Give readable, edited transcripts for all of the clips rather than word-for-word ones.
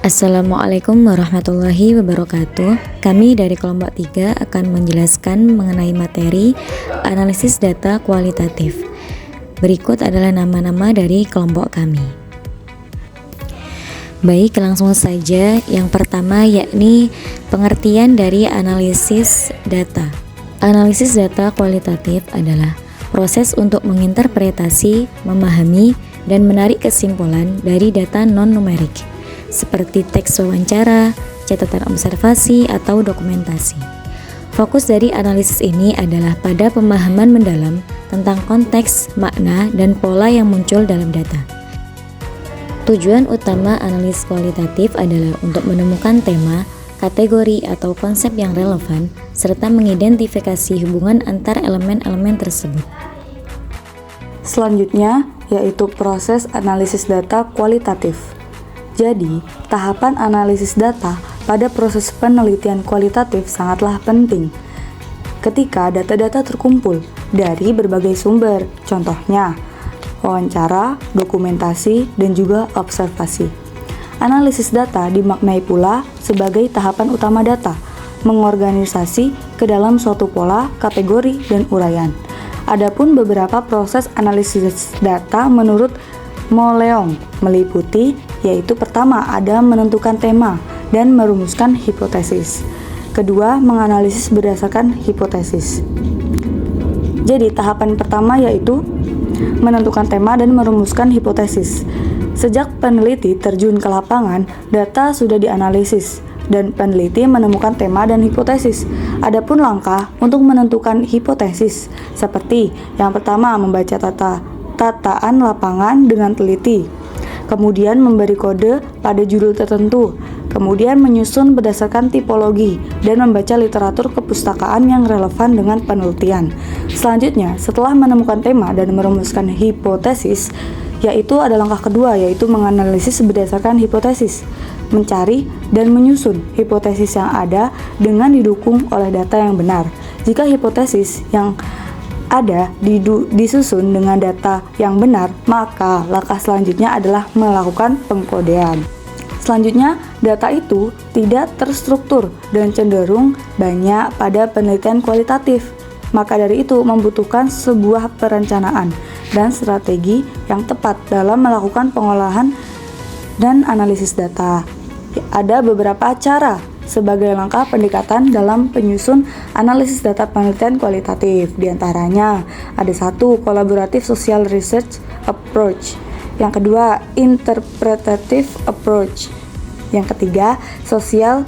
Assalamualaikum warahmatullahi wabarakatuh. Kami dari kelompok 3 akan menjelaskan mengenai materi analisis data kualitatif. Berikut adalah nama-nama dari kelompok kami. Baik, langsung saja. Yang pertama yakni pengertian dari analisis data. Analisis data kualitatif adalah proses untuk menginterpretasi, memahami, dan menarik kesimpulan dari data non-numerik seperti teks wawancara, catatan observasi, atau dokumentasi. Fokus dari analisis ini adalah pada pemahaman mendalam tentang konteks, makna, dan pola yang muncul dalam data. Tujuan utama analisis kualitatif adalah untuk menemukan tema, kategori, atau konsep yang relevan, serta mengidentifikasi hubungan antar elemen-elemen tersebut. Selanjutnya, yaitu proses analisis data kualitatif. Jadi, tahapan analisis data pada proses penelitian kualitatif sangatlah penting. Ketika data-data terkumpul dari berbagai sumber, contohnya wawancara, dokumentasi, dan juga observasi. Analisis data dimaknai pula sebagai tahapan utama data, mengorganisasi ke dalam suatu pola, kategori, dan uraian. Adapun beberapa proses analisis data menurut Moleong meliputi, yaitu pertama ada menentukan tema dan merumuskan hipotesis. Kedua, menganalisis berdasarkan hipotesis. Jadi tahapan pertama yaitu menentukan tema dan merumuskan hipotesis. Sejak peneliti terjun ke lapangan, data sudah dianalisis dan peneliti menemukan tema dan hipotesis. Adapun langkah untuk menentukan hipotesis seperti yang pertama membaca tataan lapangan dengan teliti, kemudian memberi kode pada judul tertentu, kemudian menyusun berdasarkan tipologi, dan membaca literatur kepustakaan yang relevan dengan penelitian. Selanjutnya, setelah menemukan tema dan merumuskan hipotesis, yaitu ada langkah kedua, yaitu menganalisis berdasarkan hipotesis, mencari dan menyusun hipotesis yang ada dengan didukung oleh data yang benar. Jika hipotesis yang ada disusun dengan data yang benar, maka langkah selanjutnya adalah melakukan pengkodean. Selanjutnya, data itu tidak terstruktur dan cenderung banyak pada penelitian kualitatif. Maka dari itu membutuhkan sebuah perencanaan dan strategi yang tepat dalam melakukan pengolahan dan analisis data. Ada beberapa cara sebagai langkah pendekatan dalam penyusun analisis data penelitian kualitatif. Di antaranya ada 1. Collaborative social research approach. Yang kedua, interpretative approach. Yang ketiga, social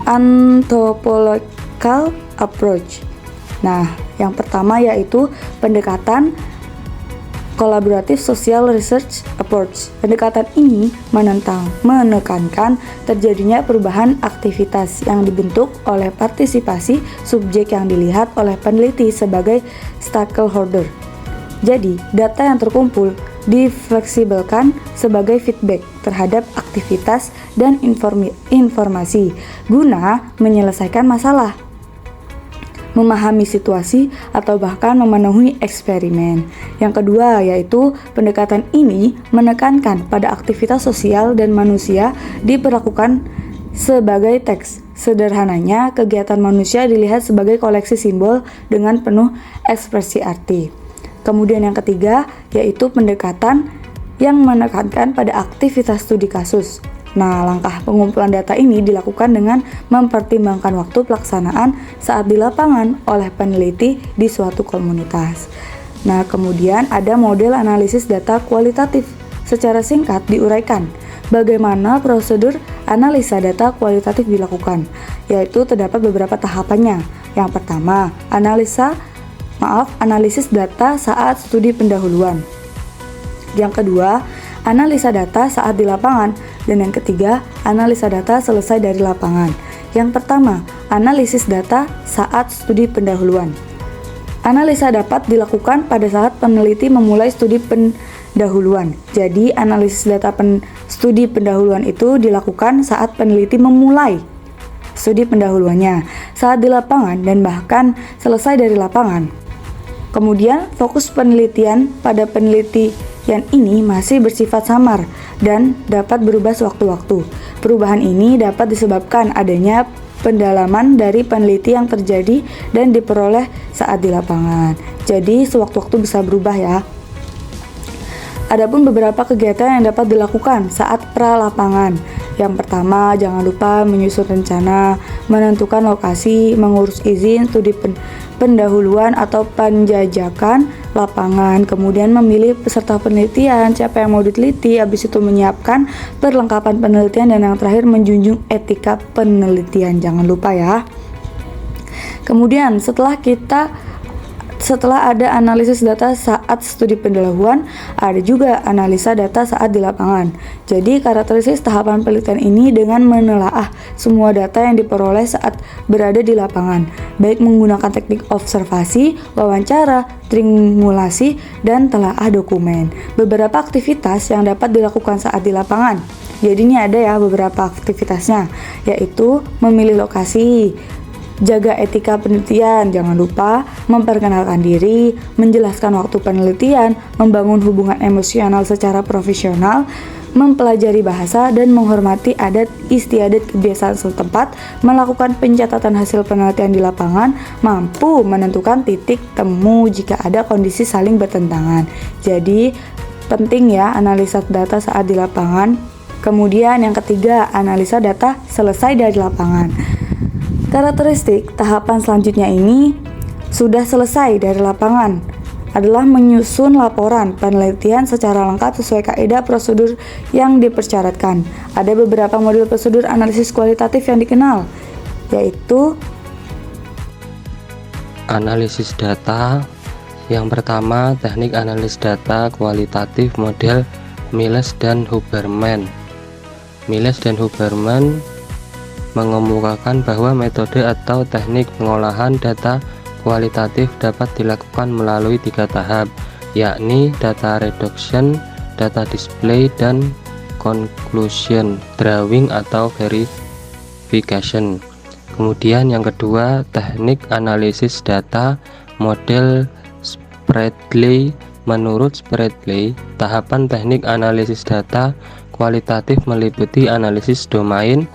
anthropological approach. Nah, yang pertama yaitu pendekatan Collaborative Social Research Approach. Pendekatan ini menekankan terjadinya perubahan aktivitas yang dibentuk oleh partisipasi subjek yang dilihat oleh peneliti sebagai stakeholder. Jadi, data yang terkumpul difleksibelkan sebagai feedback terhadap aktivitas dan informasi guna menyelesaikan masalah, memahami situasi, atau bahkan memenuhi eksperimen. Yang kedua yaitu pendekatan ini menekankan pada aktivitas sosial dan manusia diperlakukan sebagai teks. Sederhananya, kegiatan manusia dilihat sebagai koleksi simbol dengan penuh ekspresi arti. Kemudian yang ketiga yaitu pendekatan yang menekankan pada aktivitas studi kasus. Nah, langkah pengumpulan data ini dilakukan dengan mempertimbangkan waktu pelaksanaan saat di lapangan oleh peneliti di suatu komunitas. Nah, kemudian ada model analisis data kualitatif. Secara singkat diuraikan bagaimana prosedur analisa data kualitatif dilakukan, yaitu terdapat beberapa tahapannya. Yang pertama, analisis data saat studi pendahuluan. Yang kedua, analisa data saat di lapangan. Dan yang ketiga, analisa data selesai dari lapangan. Yang pertama, analisis data saat studi pendahuluan. Analisa dapat dilakukan pada saat peneliti memulai studi pendahuluan. Jadi, analisis data studi pendahuluan itu dilakukan saat peneliti memulai studi pendahuluannya, saat di lapangan, dan bahkan selesai dari lapangan. Kemudian, fokus penelitian pada peneliti yang ini masih bersifat samar dan dapat berubah sewaktu-waktu. Perubahan ini dapat disebabkan adanya pendalaman dari peneliti yang terjadi dan diperoleh saat di lapangan. Jadi sewaktu-waktu bisa berubah ya. Adapun beberapa kegiatan yang dapat dilakukan saat pra-lapangan. Yang pertama, jangan lupa menyusun rencana, menentukan lokasi, mengurus izin, studi pendahuluan atau penjajakan lapangan, kemudian memilih peserta penelitian, siapa yang mau diteliti, habis itu menyiapkan perlengkapan penelitian, dan yang terakhir menjunjung etika penelitian. Jangan lupa ya. Kemudian setelah ada analisis data saat studi pendahuluan, ada juga analisa data saat di lapangan. Jadi karakteristik tahapan penelitian ini dengan menelaah semua data yang diperoleh saat berada di lapangan, baik menggunakan teknik observasi, wawancara, triangulasi, dan telaah dokumen. Beberapa aktivitas yang dapat dilakukan saat di lapangan. Jadi ini ada ya beberapa aktivitasnya, yaitu memilih lokasi, jaga etika penelitian, jangan lupa memperkenalkan diri, menjelaskan waktu penelitian, membangun hubungan emosional secara profesional, mempelajari bahasa dan menghormati adat istiadat kebiasaan setempat, melakukan pencatatan hasil penelitian di lapangan, mampu menentukan titik temu jika ada kondisi saling bertentangan. Jadi penting ya analisa data saat di lapangan. Kemudian yang ketiga, analisa data selesai dari lapangan. Karakteristik tahapan selanjutnya ini sudah selesai dari lapangan adalah menyusun laporan penelitian secara lengkap sesuai kaidah prosedur yang dipersyaratkan. Ada beberapa model prosedur analisis kualitatif yang dikenal, yaitu analisis data. Yang pertama, teknik analisis data kualitatif model Miles dan Huberman. Miles dan Huberman mengemukakan bahwa metode atau teknik pengolahan data kualitatif dapat dilakukan melalui 3 tahap, yakni data reduction, data display, dan conclusion drawing atau verification. Kemudian yang kedua, teknik analisis data model Spradley. Menurut Spradley, tahapan teknik analisis data kualitatif meliputi analisis domain,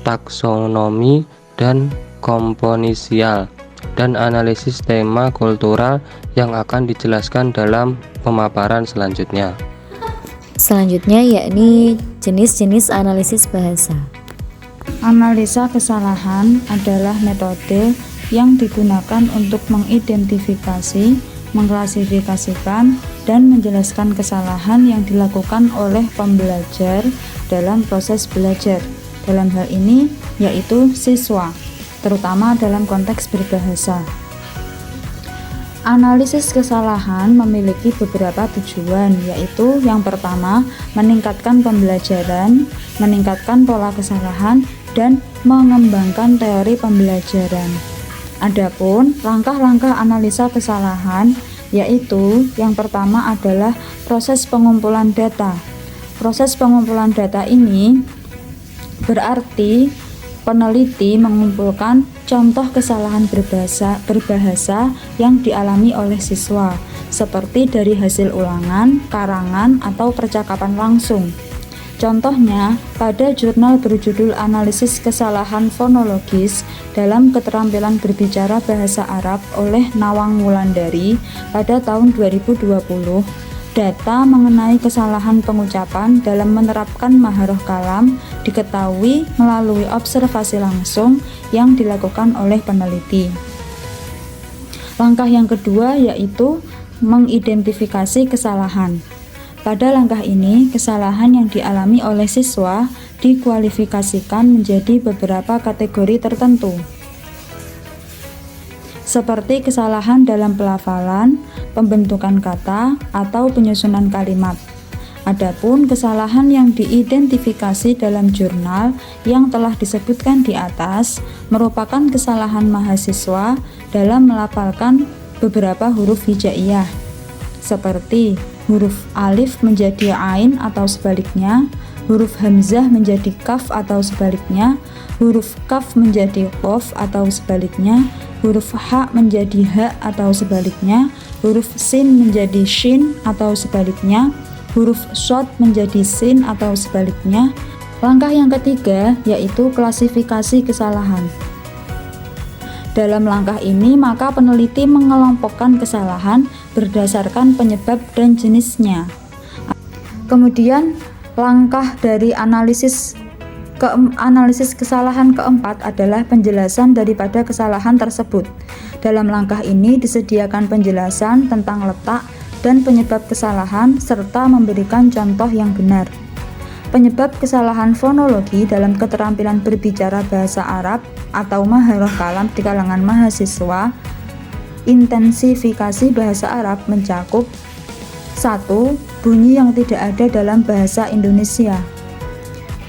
taksonomi, dan komponensial, dan analisis tema kultural yang akan dijelaskan dalam pemaparan selanjutnya. Selanjutnya yakni jenis-jenis analisis bahasa. Analisa kesalahan adalah metode yang digunakan untuk mengidentifikasi, mengklasifikasikan, dan menjelaskan kesalahan yang dilakukan oleh pembelajar dalam proses belajar. Dalam hal ini yaitu siswa, terutama dalam konteks berbahasa. Analisis kesalahan memiliki beberapa tujuan, yaitu yang pertama, meningkatkan pembelajaran, meningkatkan pola kesalahan, dan mengembangkan teori pembelajaran. Adapun langkah-langkah analisa kesalahan, yaitu yang pertama adalah proses pengumpulan data. Proses pengumpulan data ini berarti peneliti mengumpulkan contoh kesalahan berbahasa yang dialami oleh siswa, seperti dari hasil ulangan, karangan, atau percakapan langsung. Contohnya, pada jurnal berjudul Analisis Kesalahan Fonologis dalam Keterampilan Berbicara Bahasa Arab oleh Nawang Wulandari pada tahun 2020, data mengenai kesalahan pengucapan dalam menerapkan maharoh kalam diketahui melalui observasi langsung yang dilakukan oleh peneliti. Langkah yang kedua yaitu mengidentifikasi kesalahan. Pada langkah ini, kesalahan yang dialami oleh siswa dikualifikasikan menjadi beberapa kategori tertentu, seperti kesalahan dalam pelafalan, pembentukan kata, atau penyusunan kalimat. Adapun kesalahan yang diidentifikasi dalam jurnal yang telah disebutkan di atas merupakan kesalahan mahasiswa dalam melafalkan beberapa huruf hijaiyah, seperti huruf alif menjadi ain atau sebaliknya, huruf hamzah menjadi kaf atau sebaliknya, huruf kaf menjadi qaf atau sebaliknya, huruf ha menjadi ha atau sebaliknya, huruf sin menjadi shin atau sebaliknya, huruf shod menjadi sin atau sebaliknya. Langkah yang ketiga yaitu klasifikasi kesalahan. Dalam langkah ini, maka peneliti mengelompokkan kesalahan berdasarkan penyebab dan jenisnya. Kemudian, langkah dari analisis kesalahan keempat adalah penjelasan daripada kesalahan tersebut. Dalam langkah ini disediakan penjelasan tentang letak dan penyebab kesalahan serta memberikan contoh yang benar. Penyebab kesalahan fonologi dalam keterampilan berbicara bahasa Arab atau maharah kalam di kalangan mahasiswa. Intensifikasi bahasa Arab mencakup 1. Bunyi yang tidak ada dalam bahasa Indonesia.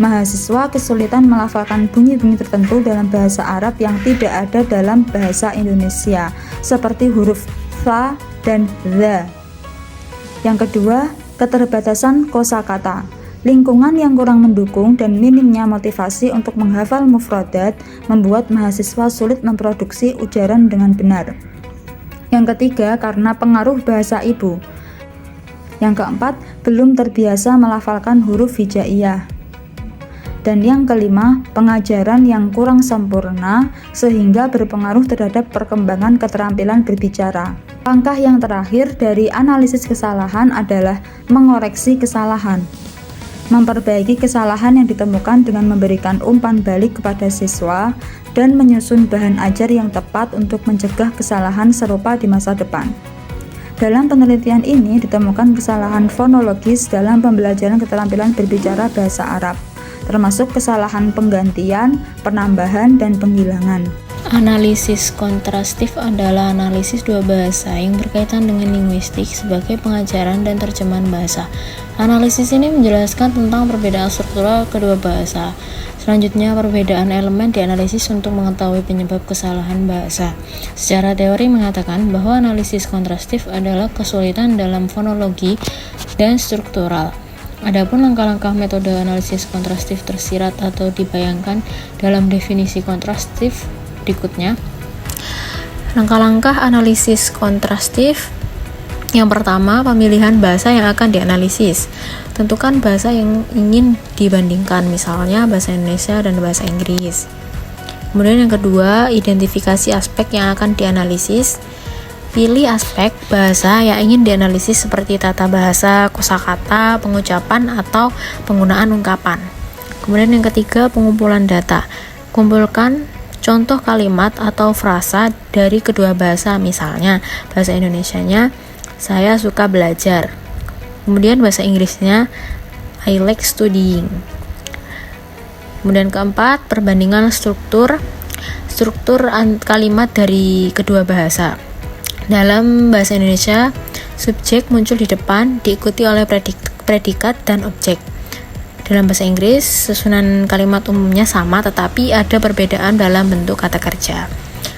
Mahasiswa kesulitan melafalkan bunyi-bunyi tertentu dalam bahasa Arab yang tidak ada dalam bahasa Indonesia, seperti huruf fa dan dha. Yang kedua, keterbatasan kosakata. Lingkungan yang kurang mendukung dan minimnya motivasi untuk menghafal mufradat membuat mahasiswa sulit memproduksi ujaran dengan benar. Yang ketiga, karena pengaruh bahasa ibu. Yang keempat, belum terbiasa melafalkan huruf hijaiyah. Dan yang kelima, pengajaran yang kurang sempurna sehingga berpengaruh terhadap perkembangan keterampilan berbicara. Langkah yang terakhir dari analisis kesalahan adalah mengoreksi kesalahan. Memperbaiki kesalahan yang ditemukan dengan memberikan umpan balik kepada siswa dan menyusun bahan ajar yang tepat untuk mencegah kesalahan serupa di masa depan. Dalam penelitian ini ditemukan kesalahan fonologis dalam pembelajaran keterampilan berbicara bahasa Arab, termasuk kesalahan penggantian, penambahan, dan penghilangan. Analisis kontrastif adalah analisis dua bahasa yang berkaitan dengan linguistik sebagai pengajaran dan terjemahan bahasa. Analisis ini menjelaskan tentang perbedaan struktural kedua bahasa. Selanjutnya, perbedaan elemen dianalisis untuk mengetahui penyebab kesalahan bahasa. Secara teori mengatakan bahwa analisis kontrastif adalah kesulitan dalam fonologi dan struktural. Adapun langkah-langkah metode analisis kontrastif tersirat atau dibayangkan dalam definisi kontrastif berikutnya. Langkah-langkah analisis kontrastif. Yang pertama, pemilihan bahasa yang akan dianalisis. Tentukan bahasa yang ingin dibandingkan, misalnya bahasa Indonesia dan bahasa Inggris. Kemudian yang kedua, identifikasi aspek yang akan dianalisis. Pilih aspek bahasa yang ingin dianalisis seperti tata bahasa, kosakata, pengucapan, atau penggunaan ungkapan. Kemudian yang ketiga, pengumpulan data. Kumpulkan contoh kalimat atau frasa dari kedua bahasa, misalnya bahasa Indonesianya saya suka belajar. Kemudian bahasa Inggrisnya I like studying. Kemudian keempat, perbandingan struktur kalimat dari kedua bahasa. Dalam bahasa Indonesia, subjek muncul di depan diikuti oleh predikat dan objek. Dalam bahasa Inggris, susunan kalimat umumnya sama tetapi ada perbedaan dalam bentuk kata kerja.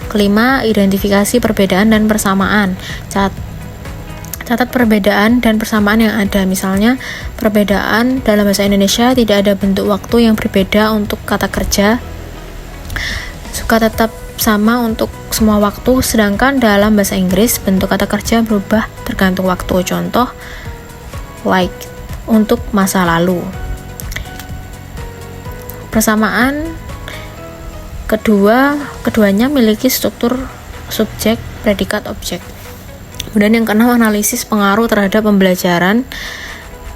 Kelima, identifikasi perbedaan dan persamaan. Catat perbedaan dan persamaan yang ada. Misalnya, perbedaan dalam bahasa Indonesia tidak ada bentuk waktu yang berbeda untuk kata kerja. Suka tetap sama untuk semua waktu, sedangkan dalam bahasa Inggris bentuk kata kerja berubah tergantung waktu. Contoh, like untuk masa lalu. Persamaan keduanya memiliki struktur subjek, predikat, objek. Kemudian yang keenam, analisis pengaruh terhadap pembelajaran.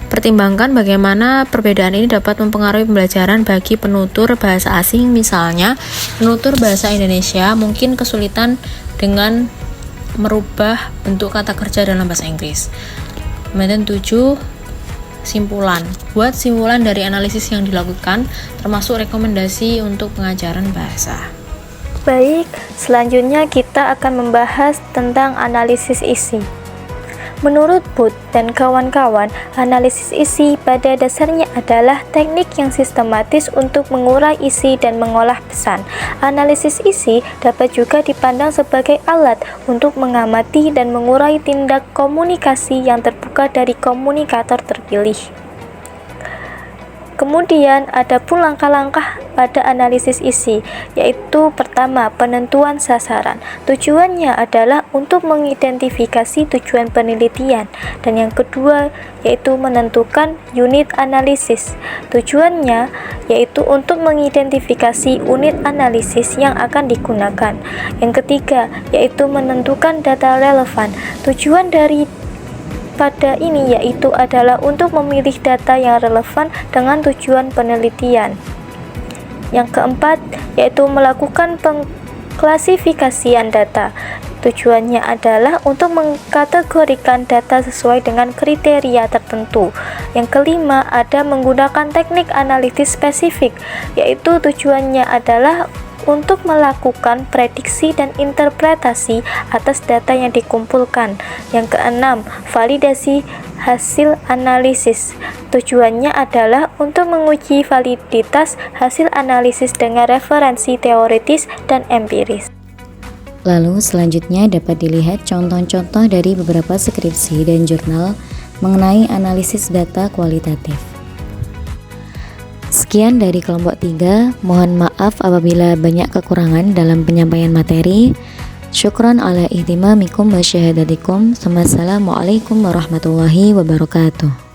Pertimbangkan bagaimana perbedaan ini dapat mempengaruhi pembelajaran bagi penutur bahasa asing. Misalnya, penutur bahasa Indonesia mungkin kesulitan dengan merubah bentuk kata kerja dalam bahasa Inggris. Kemudian 7, simpulan. Buat simpulan dari analisis yang dilakukan, termasuk rekomendasi untuk pengajaran bahasa. Baik, selanjutnya kita akan membahas tentang analisis isi. Menurut Booth dan kawan-kawan, analisis isi pada dasarnya adalah teknik yang sistematis untuk mengurai isi dan mengolah pesan. Analisis isi dapat juga dipandang sebagai alat untuk mengamati dan mengurai tindak komunikasi yang terbuka dari komunikator terpilih. Kemudian ada pun langkah-langkah pada analisis isi, yaitu pertama, penentuan sasaran. Tujuannya adalah untuk mengidentifikasi tujuan penelitian, dan yang kedua yaitu menentukan unit analisis. Tujuannya yaitu untuk mengidentifikasi unit analisis yang akan digunakan. Yang ketiga yaitu menentukan data relevan. Tujuan dari pada ini yaitu adalah untuk memilih data yang relevan dengan tujuan penelitian. Yang keempat yaitu melakukan pengklasifikasian data. Tujuannya adalah untuk mengkategorikan data sesuai dengan kriteria tertentu. Yang kelima ada menggunakan teknik analitis spesifik, yaitu tujuannya adalah untuk melakukan prediksi dan interpretasi atas data yang dikumpulkan. Yang keenam, validasi hasil analisis. Tujuannya adalah untuk menguji validitas hasil analisis dengan referensi teoritis dan empiris. Lalu selanjutnya dapat dilihat contoh-contoh dari beberapa skripsi dan jurnal mengenai analisis data kualitatif. Sekian dari kelompok 3, mohon maaf apabila banyak kekurangan dalam penyampaian materi. Syukran ala ihtimamikum wa syahadatikum. Wassalamualaikum warahmatullahi wabarakatuh.